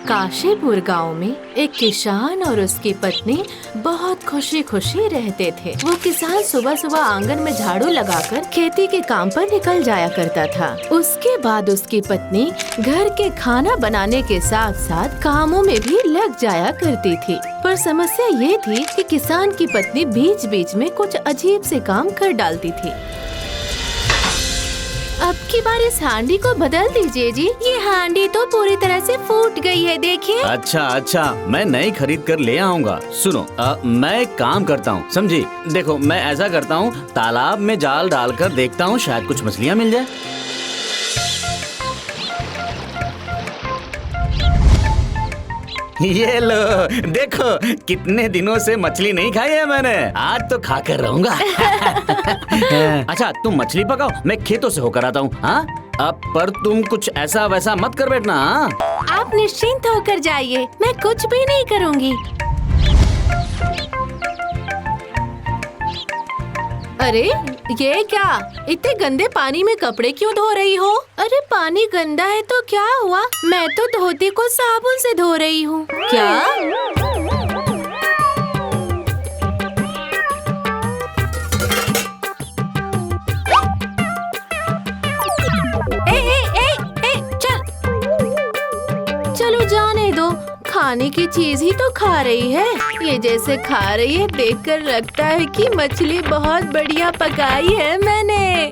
काशीपुर गांव में एक किसान और उसकी पत्नी बहुत खुशी खुशी रहते थे। वो किसान सुबह सुबह आंगन में झाड़ू लगाकर खेती के काम पर निकल जाया करता था। उसके बाद उसकी पत्नी घर के खाना बनाने के साथ साथ कामों में भी लग जाया करती थी। पर समस्या ये थी कि किसान की पत्नी बीच बीच में कुछ अजीब से काम कर डालती थी। अब की बार इस हांडी को बदल दीजिए जी, ये हांडी तो पूरी तरह से फूट गई है, देखिए। अच्छा, मैं नई खरीद कर ले आऊंगा। सुनो, मैं एक काम करता हूँ, समझी? देखो, मैं ऐसा करता हूँ, तालाब में जाल डालकर देखता हूँ, शायद कुछ मछलियाँ मिल जाए। ये लो, देखो कितने दिनों से मछली नहीं खाई है मैंने, आज तो खाकर रहूंगा। अच्छा, तुम मछली पकाओ, मैं खेतों से होकर आता हूँ। हाँ, अब पर तुम कुछ ऐसा वैसा मत कर बैठना। हाँ, आप निश्चिंत होकर जाइए, मैं कुछ भी नहीं करूँगी। अरे ये क्या, इतने गंदे पानी में कपड़े क्यों धो रही हो? अरे पानी गंदा है तो क्या हुआ, मैं तो धोती को साबुन से धो रही हूँ। क्या? चलो जाने दो, खाने की चीज ही तो खा रही है। ये जैसे खा रही है देखकर लगता है कि मछली बहुत बढ़िया पकाई है मैंने।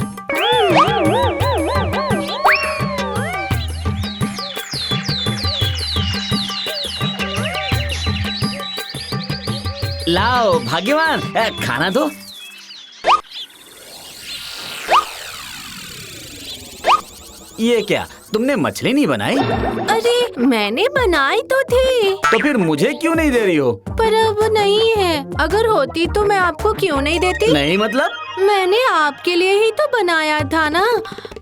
लाओ भाग्यवान, खाना दो। ये क्या, तुमने मछली नहीं बनाई? अरे मैंने बनाई तो थी। तो फिर मुझे क्यों नहीं दे रही हो? पर अब नहीं है, अगर होती तो मैं आपको क्यों नहीं देती? नहीं मतलब? मैंने आपके लिए ही तो बनाया था ना।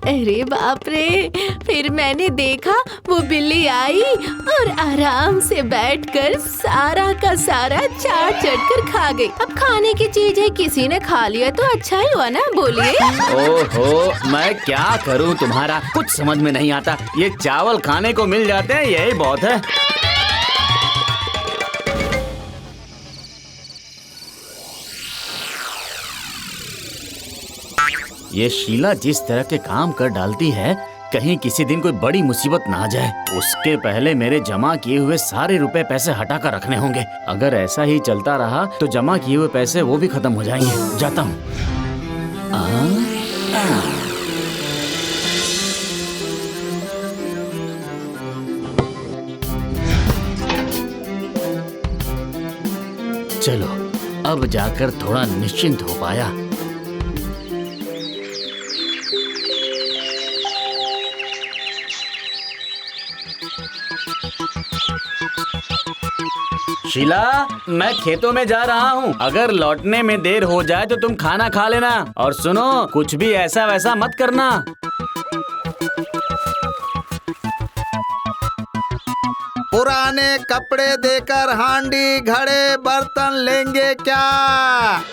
अरे बाप रे, फिर मैंने देखा वो बिल्ली आई और आराम से बैठकर सारा का सारा चाट कर खा गई। अब खाने की चीज है, किसी ने खा लिया तो अच्छा ही हुआ ना, बोलिए। ओहो, मैं क्या करूं तुम्हारा, कुछ समझ में नहीं आता। ये चावल खाने को मिल जाते हैं, यही बहुत है। ये शीला जिस तरह के काम कर डालती है, कहीं किसी दिन कोई बड़ी मुसीबत ना आ जाए। उसके पहले मेरे जमा किए हुए सारे रुपए पैसे हटा कर रखने होंगे। अगर ऐसा ही चलता रहा तो जमा किए हुए पैसे वो भी खत्म हो जाएंगे। जाता हूँ। चलो, अब जाकर थोड़ा निश्चिंत हो पाया। शीला, मैं खेतों में जा रहा हूँ, अगर लौटने में देर हो जाए तो तुम खाना खा लेना। और सुनो, कुछ भी ऐसा वैसा मत करना। पुराने कपड़े देकर हांडी घड़े बर्तन लेंगे क्या?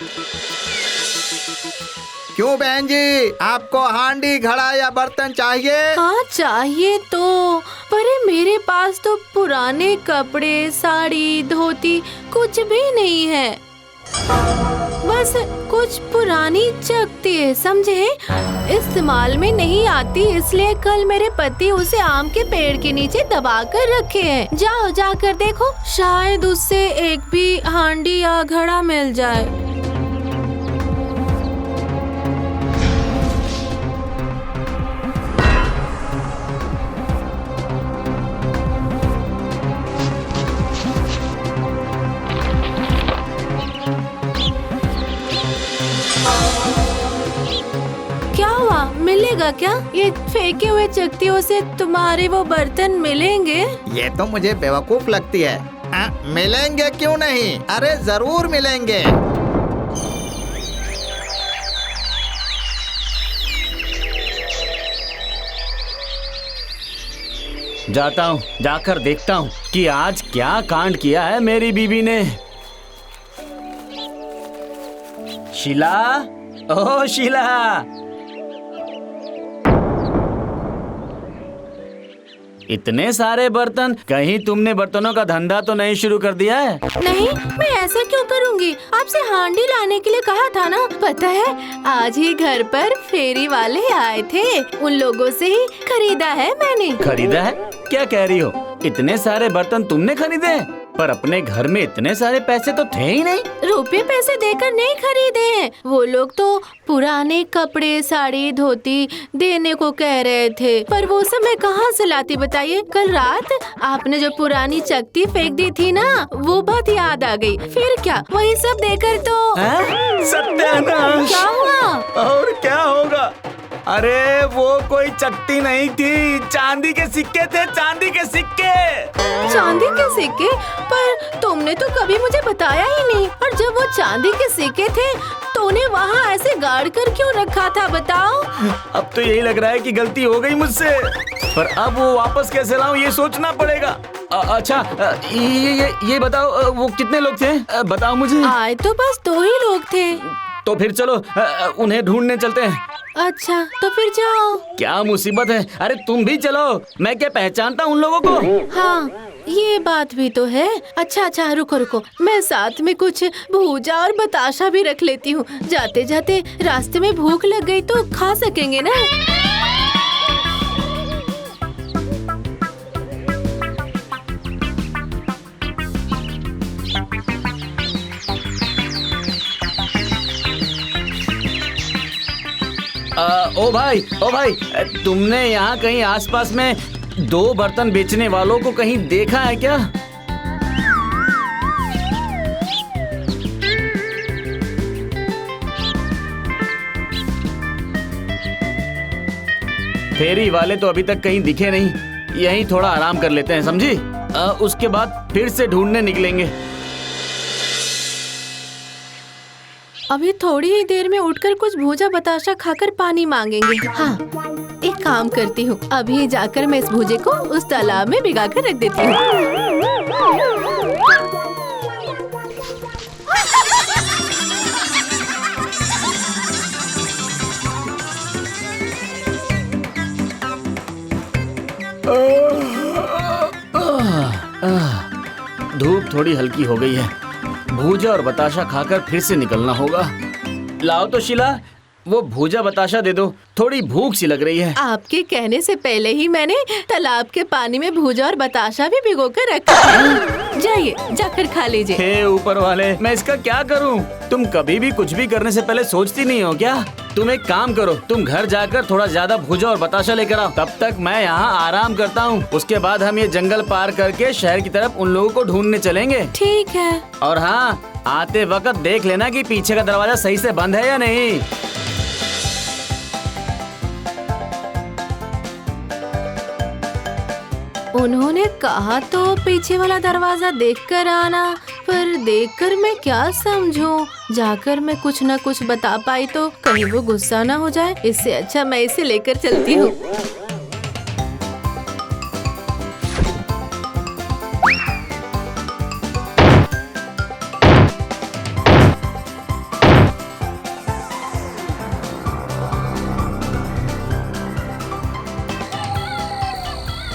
क्यों बहन जी, आपको हांडी घड़ा या बर्तन चाहिए? हाँ चाहिए तो, पर मेरे पास तो पुराने कपड़े, साड़ी, धोती कुछ भी नहीं है। बस कुछ पुरानी चकती है, समझे, इस्तेमाल में नहीं आती, इसलिए कल मेरे पति उसे आम के पेड़ के नीचे दबा कर रखे हैं। जाओ जाकर देखो, शायद उससे एक भी हांडी या घड़ा मिल जाए। क्या हुआ, मिलेगा क्या? ये फेंके हुए चकतियों से तुम्हारे वो बर्तन मिलेंगे? ये तो मुझे बेवकूफ लगती है। मिलेंगे क्यों नहीं, अरे जरूर मिलेंगे। जाता हूँ, जाकर देखता हूँ कि आज क्या कांड किया है मेरी बीवी ने। शीला, ओ शीला, इतने सारे बर्तन, कहीं तुमने बर्तनों का धंधा तो नहीं शुरू कर दिया है? नहीं, मैं ऐसा क्यों करूँगी? आपसे हांडी लाने के लिए कहा था ना। पता है, आज ही घर पर फेरी वाले आए थे, उन लोगों से ही खरीदा है मैंने। खरीदा है? क्या कह रही हो? इतने सारे बर्तन तुमने खरीदे? पर अपने घर में इतने सारे पैसे तो थे ही नहीं। रुपए पैसे देकर नहीं खरीदे हैं, वो लोग तो पुराने कपड़े, साड़ी, धोती देने को कह रहे थे, पर वो सब मैं कहाँ से लाती बताइए। कल रात आपने जो पुरानी चक्की फेंक दी थी ना, वो बात याद आ गई। फिर क्या, वही सब देकर तो। सत्यानाश! क्या हुआ? और क्या होगा? अरे वो कोई चक्की नहीं थी, चांदी के सिक्के थे, चांदी के सिक्के। चांदी के सिक्के? पर तुमने तो कभी मुझे बताया ही नहीं। और जब वो चांदी के सिक्के थे तो उन्हें वहाँ ऐसे गाड़ कर क्यों रखा था, बताओ? अब तो यही लग रहा है कि गलती हो गई मुझसे, पर अब वो वापस कैसे लाऊं ये सोचना पड़ेगा। अच्छा, ये बताओ, वो कितने लोग थे? बताओ मुझे। आए तो बस 2 ही लोग थे। तो फिर चलो उन्हें ढूंढने चलते हैं। अच्छा, तो फिर जाओ। क्या मुसीबत है? अरे तुम भी चलो, मैं क्या पहचानता उन लोगों को? हाँ, ये बात भी तो है। अच्छा, रुको, मैं साथ में कुछ भूजा और बताशा भी रख लेती हूँ। जाते जाते रास्ते में भूख लग गई तो खा सकेंगे ना। ओ भाई, तुमने यहाँ कहीं आसपास में 2 बर्तन बेचने वालों को कहीं देखा है क्या? फेरी वाले तो अभी तक कहीं दिखे नहीं। यहीं थोड़ा आराम कर लेते हैं, समझी? उसके बाद फिर से ढूंढने निकलेंगे। अभी थोड़ी ही देर में उठकर कुछ भूजा बताशा खाकर पानी मांगेंगे। हाँ, एक काम करती हूँ, अभी जाकर मैं इस भूजे को उस तालाब में भिगा कर रख देती हूँ। धूप थोड़ी हल्की हो गई है, भूजा और बताशा खाकर फिर से निकलना होगा। लाओ तो शीला, वो भूजा बताशा दे दो, थोड़ी भूख सी लग रही है। आपके कहने से पहले ही मैंने तालाब के पानी में भूजा और बताशा भी भिगो कर रखा है। जाइए, जाकर खा लीजिए। हे ऊपर वाले, मैं इसका क्या करूं? तुम कभी भी कुछ भी करने से पहले सोचती नहीं हो क्या? तुम एक काम करो, तुम घर जाकर थोड़ा ज्यादा भूजा और बताशा लेकर आओ, तब तक मैं यहाँ आराम करता हूँ। उसके बाद हम ये जंगल पार करके शहर की तरफ उन लोगों को ढूंढने चलेंगे। ठीक है। और हाँ, आते वक्त देख लेना कि पीछे का दरवाजा सही से बंद है या नहीं। उन्होंने कहा तो पीछे वाला दरवाजा देखकर आना, पर देखकर मैं क्या समझूं? जाकर मैं कुछ न कुछ बता पाई तो कहीं वो गुस्सा ना हो जाए। इससे अच्छा मैं इसे लेकर चलती हूँ।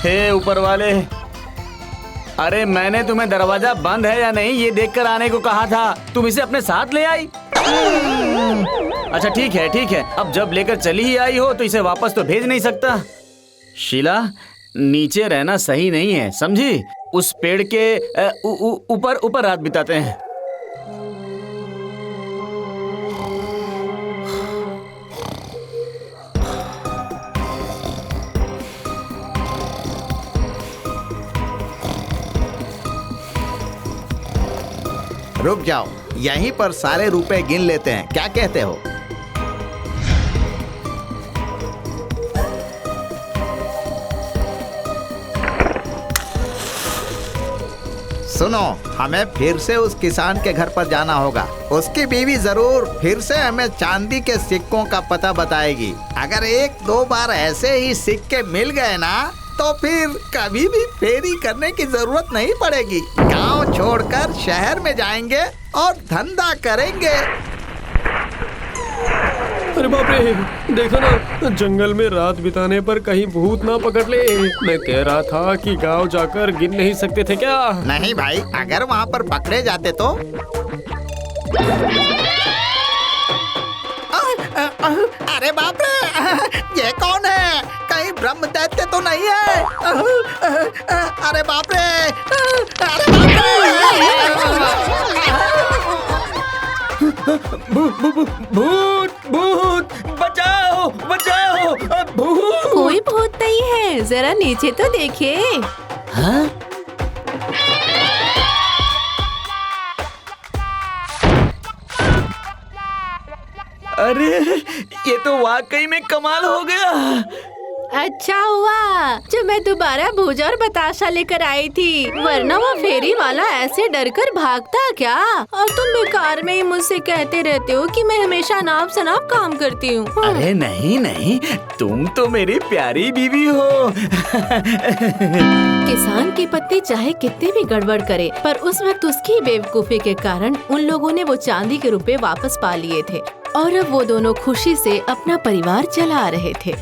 हे ऊपर वाले, अरे मैंने तुम्हें दरवाजा बंद है या नहीं ये देखकर आने को कहा था, तुम इसे अपने साथ ले आई। अच्छा ठीक है, अब जब लेकर चली ही आई हो तो इसे वापस तो भेज नहीं सकता। शीला, नीचे रहना सही नहीं है, समझी? उस पेड़ के ऊपर रात बिताते हैं। रुक जाओ, यहीं पर सारे रुपए गिन लेते हैं, क्या कहते हो? सुनो, हमें फिर से उस किसान के घर पर जाना होगा। उसकी बीवी जरूर फिर से हमें चांदी के सिक्कों का पता बताएगी। अगर 1-2 बार ऐसे ही सिक्के मिल गए ना, तो फिर कभी भी फेरी करने की जरूरत नहीं पड़ेगी। गांव छोड़कर शहर में जाएंगे और धंधा करेंगे। अरे बाप रे, देखा ना, जंगल में रात बिताने पर कहीं भूत ना पकड़ ले। मैं कह रहा था कि गांव जाकर गिन नहीं सकते थे क्या? नहीं भाई, अगर वहाँ पर पकड़े जाते तो। अरे बाप रे, ये कौन है? कहीं ब्रह्म दैत्य तो नहीं है? अरे बाप रे, अरे बाप रे। भूत भूत, बचाओ बचाओ, भूत। कोई भूत नहीं है, जरा नीचे तो देखिए। हाँ? अरे ये तो वाकई में कमाल हो गया। अच्छा हुआ जो मैं दोबारा भूजा और बताशा लेकर आई थी, वरना वो फेरी वाला ऐसे डरकर भागता क्या। और तुम बेकार में ही मुझसे कहते रहते हो कि मैं हमेशा नाप सनाप काम करती हूँ। अरे नहीं नहीं, तुम तो मेरी प्यारी बीवी हो। किसान की पत्नी चाहे कितनी भी गड़बड़ करे, पर उस वक्त उसकी बेवकूफी के कारण उन लोगों ने वो चांदी के रुपए वापस पा लिए थे और अब वो दोनों खुशी से अपना परिवार चला रहे थे।